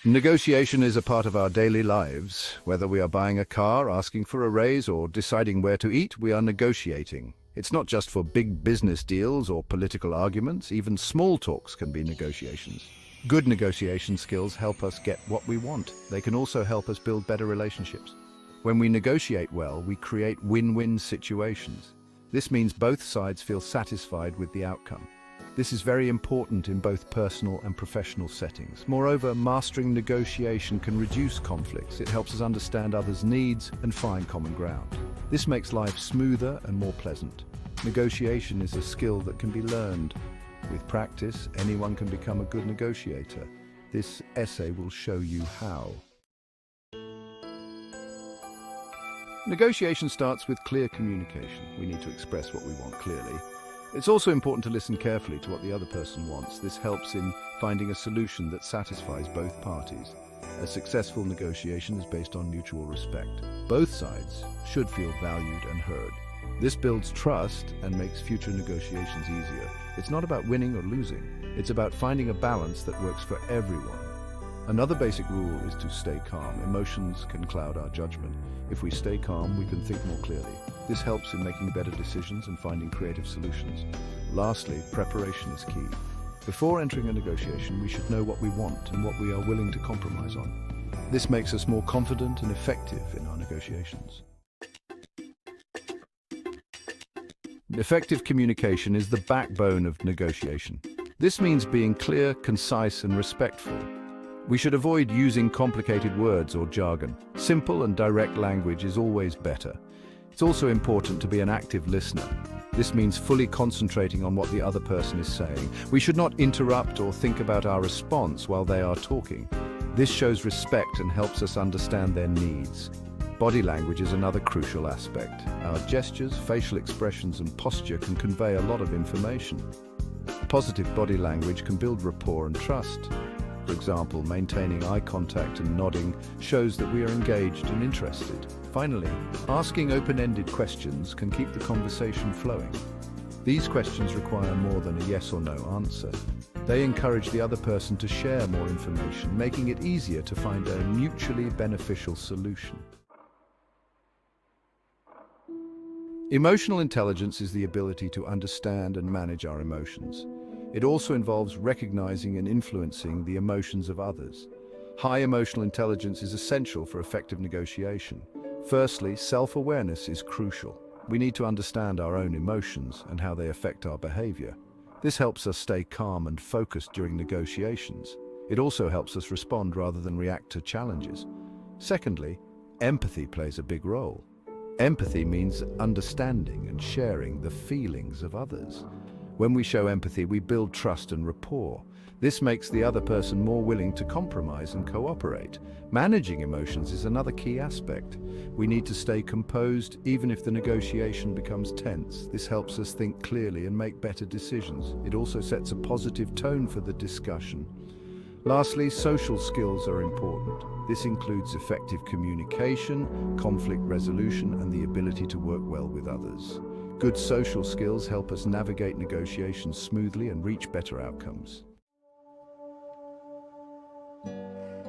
Negotiation is a part of our daily lives. Whether we are buying a car, asking for a raise, or deciding where to eat, we are negotiating. It's not just for big business deals or political arguments. Even small talks can be negotiations. Good negotiation skills help us get what we want. They can also help us build better relationships. When we negotiate well, we create win-win situations. This means both sides feel satisfied with the outcome. This is very important in both personal and professional settings. Moreover, mastering negotiation can reduce conflicts. It helps us understand others' needs and find common ground. This makes life smoother and more pleasant. Negotiation is a skill that can be learned. With practice, anyone can become a good negotiator. This essay will show you how. Negotiation starts with clear communication. We need to express what we want clearly. It's also important to listen carefully to what the other person wants. This helps in finding a solution that satisfies both parties. A successful negotiation is based on mutual respect. Both sides should feel valued and heard. This builds trust and makes future negotiations easier. It's not about winning or losing. It's about finding a balance that works for everyone. Another basic rule is to stay calm. Emotions can cloud our judgment. If we stay calm, we can think more clearly. This helps in making better decisions and finding creative solutions. Lastly, preparation is key. Before entering a negotiation, we should know what we want and what we are willing to compromise on. This makes us more confident and effective in our negotiations. Effective communication is the backbone of negotiation. This means being clear, concise, and respectful. We should avoid using complicated words or jargon. Simple and direct language is always better. It's also important to be an active listener. This means fully concentrating on what the other person is saying. We should not interrupt or think about our response while they are talking. This shows respect and helps us understand their needs. Body language is another crucial aspect. Our gestures, facial expressions, and posture can convey a lot of information. Positive body language can build rapport and trust. For example, maintaining eye contact and nodding shows that we are engaged and interested. Finally, asking open-ended questions can keep the conversation flowing. These questions require more than a yes or no answer. They encourage the other person to share more information, making it easier to find a mutually beneficial solution. Emotional intelligence is the ability to understand and manage our emotions. It also involves recognizing and influencing the emotions of others. High emotional intelligence is essential for effective negotiation. Firstly, self-awareness is crucial. We need to understand our own emotions and how they affect our behavior. This helps us stay calm and focused during negotiations. It also helps us respond rather than react to challenges. Secondly, empathy plays a big role. Empathy means understanding and sharing the feelings of others. When we show empathy, we build trust and rapport. This makes the other person more willing to compromise and cooperate. Managing emotions is another key aspect. We need to stay composed even if the negotiation becomes tense. This helps us think clearly and make better decisions. It also sets a positive tone for the discussion. Lastly, social skills are important. This includes effective communication, conflict resolution, and the ability to work well with others. Good social skills help us navigate negotiations smoothly and reach better outcomes.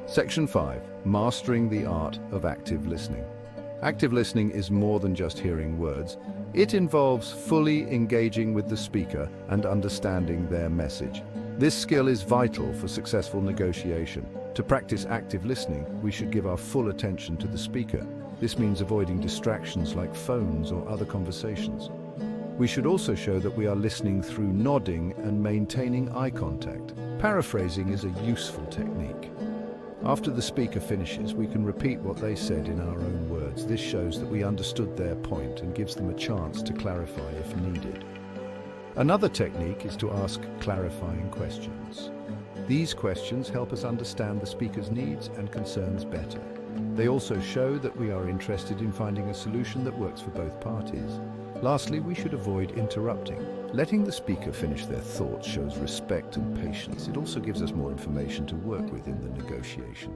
Section 5. Mastering the art of active listening. Active listening is more than just hearing words. It involves fully engaging with the speaker and understanding their message. This skill is vital for successful negotiation. To practice active listening, we should give our full attention to the speaker. This means avoiding distractions like phones or other conversations. We should also show that we are listening through nodding and maintaining eye contact. Paraphrasing is a useful technique. After the speaker finishes, we can repeat what they said in our own words. This shows that we understood their point and gives them a chance to clarify if needed. Another technique is to ask clarifying questions. These questions help us understand the speaker's needs and concerns better. They also show that we are interested in finding a solution that works for both parties. Lastly, we should avoid interrupting. Letting the speaker finish their thoughts shows respect and patience. It also gives us more information to work with in the negotiation.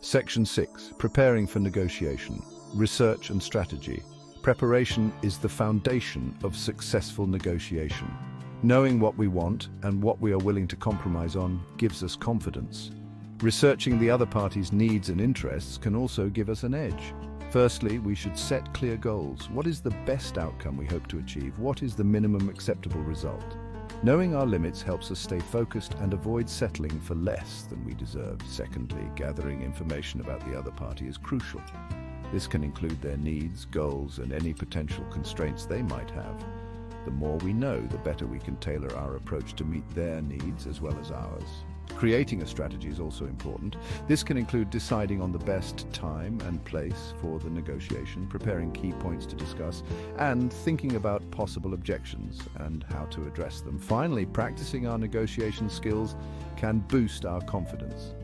Section 6. Preparing for negotiation. Research and strategy. Preparation is the foundation of successful negotiation. Knowing what we want and what we are willing to compromise on gives us confidence. Researching the other party's needs and interests can also give us an edge. Firstly, we should set clear goals. What is the best outcome we hope to achieve? What is the minimum acceptable result? Knowing our limits helps us stay focused and avoid settling for less than we deserve. Secondly, gathering information about the other party is crucial. This can include their needs, goals, and any potential constraints they might have. The more we know, the better we can tailor our approach to meet their needs as well as ours. Creating a strategy is also important. This can include deciding on the best time and place for the negotiation, preparing key points to discuss, and thinking about possible objections and how to address them. Finally, practicing our negotiation skills can boost our confidence.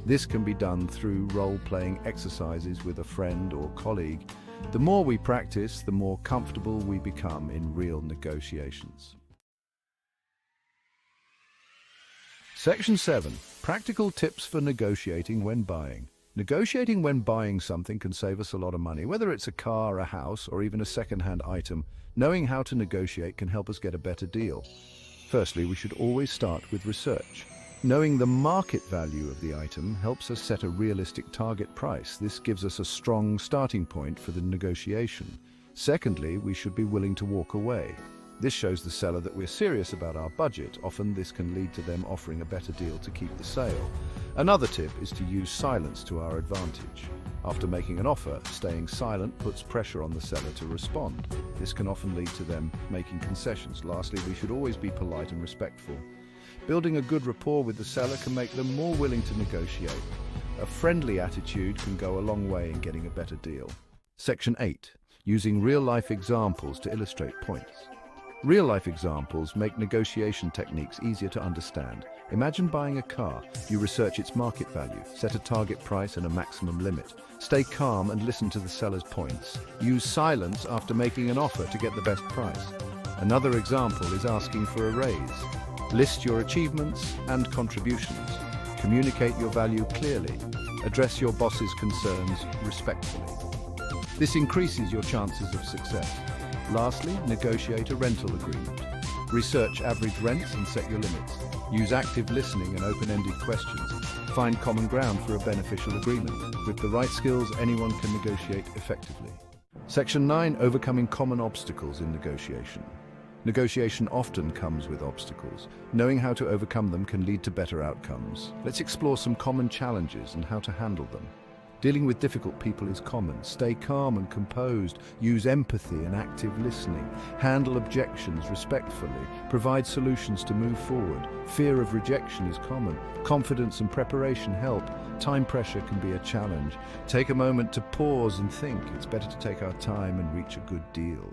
This can be done through role-playing exercises with a friend or colleague. The more we practice, the more comfortable we become in real negotiations. Section 7. Practical tips for negotiating when buying. Negotiating when buying something can save us a lot of money. Whether it's a car, a house, or even a second-hand item, knowing how to negotiate can help us get a better deal. Firstly, we should always start with research. Knowing the market value of the item helps us set a realistic target price. This gives us a strong starting point for the negotiation. Secondly, we should be willing to walk away. This shows the seller that we're serious about our budget. Often this can lead to them offering a better deal to keep the sale. Another tip is to use silence to our advantage. After making an offer, staying silent puts pressure on the seller to respond. This can often lead to them making concessions. Lastly, we should always be polite and respectful. Building a good rapport with the seller can make them more willing to negotiate. A friendly attitude can go a long way in getting a better deal. Section 8. Using real-life examples to illustrate points. Real-life examples make negotiation techniques easier to understand. Imagine buying a car. You research its market value, set a target price and a maximum limit. Stay calm and listen to the seller's points. Use silence after making an offer to get the best price. Another example is asking for a raise. List your achievements and contributions. Communicate your value clearly. Address your boss's concerns respectfully. This increases your chances of success. Lastly, negotiate a rental agreement. Research average rents and set your limits. Use active listening and open-ended questions. Find common ground for a beneficial agreement. With the right skills, anyone can negotiate effectively. Section 9. Overcoming common obstacles in negotiation. Negotiation often comes with obstacles. Knowing how to overcome them can lead to better outcomes. Let's explore some common challenges and how to handle them. Dealing with difficult people is common. Stay calm and composed. Use empathy and active listening. Handle objections respectfully. Provide solutions to move forward. Fear of rejection is common. Confidence and preparation help. Time pressure can be a challenge. Take a moment to pause and think. It's better to take our time and reach a good deal.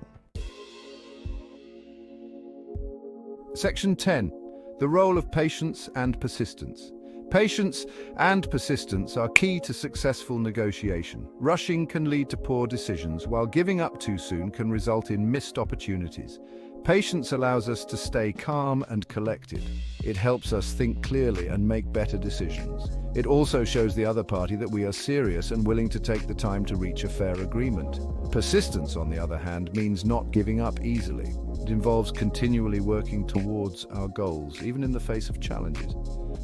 Section 10. The role of patience and persistence. Patience and persistence are key to successful negotiation. Rushing can lead to poor decisions, while giving up too soon can result in missed opportunities. Patience allows us to stay calm and collected. It helps us think clearly and make better decisions. It also shows the other party that we are serious and willing to take the time to reach a fair agreement. Persistence, on the other hand, means not giving up easily. It involves continually working towards our goals, even in the face of challenges.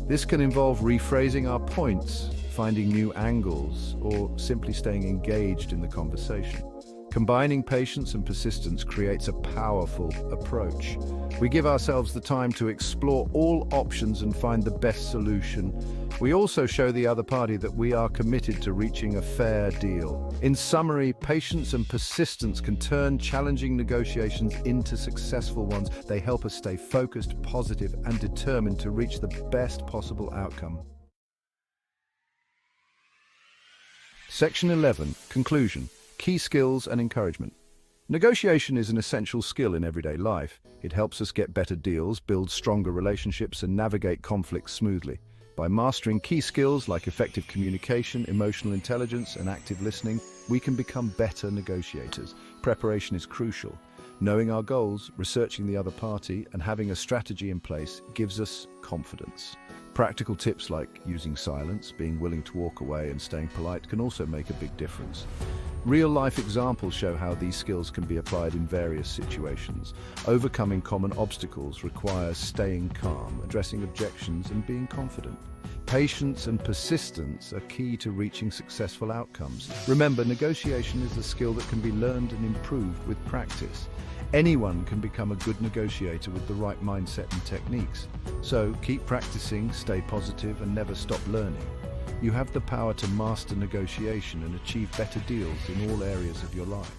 This can involve rephrasing our points, finding new angles, or simply staying engaged in the conversation. Combining patience and persistence creates a powerful approach. We give ourselves the time to explore all options and find the best solution. We also show the other party that we are committed to reaching a fair deal. In summary, patience and persistence can turn challenging negotiations into successful ones. They help us stay focused, positive, and determined to reach the best possible outcome. Section 11. Conclusion. Key skills and encouragement. Negotiation is an essential skill in everyday life. It helps us get better deals, build stronger relationships, and navigate conflicts smoothly. By mastering key skills like effective communication, emotional intelligence, and active listening, we can become better negotiators. Preparation is crucial. Knowing our goals, researching the other party, and having a strategy in place gives us confidence. Practical tips like using silence, being willing to walk away, and staying polite can also make a big difference. Real-life examples show how these skills can be applied in various situations. Overcoming common obstacles requires staying calm, addressing objections, and being confident. Patience and persistence are key to reaching successful outcomes. Remember, negotiation is a skill that can be learned and improved with practice. Anyone can become a good negotiator with the right mindset and techniques. So keep practicing, stay positive, and never stop learning. You have the power to master negotiation and achieve better deals in all areas of your life.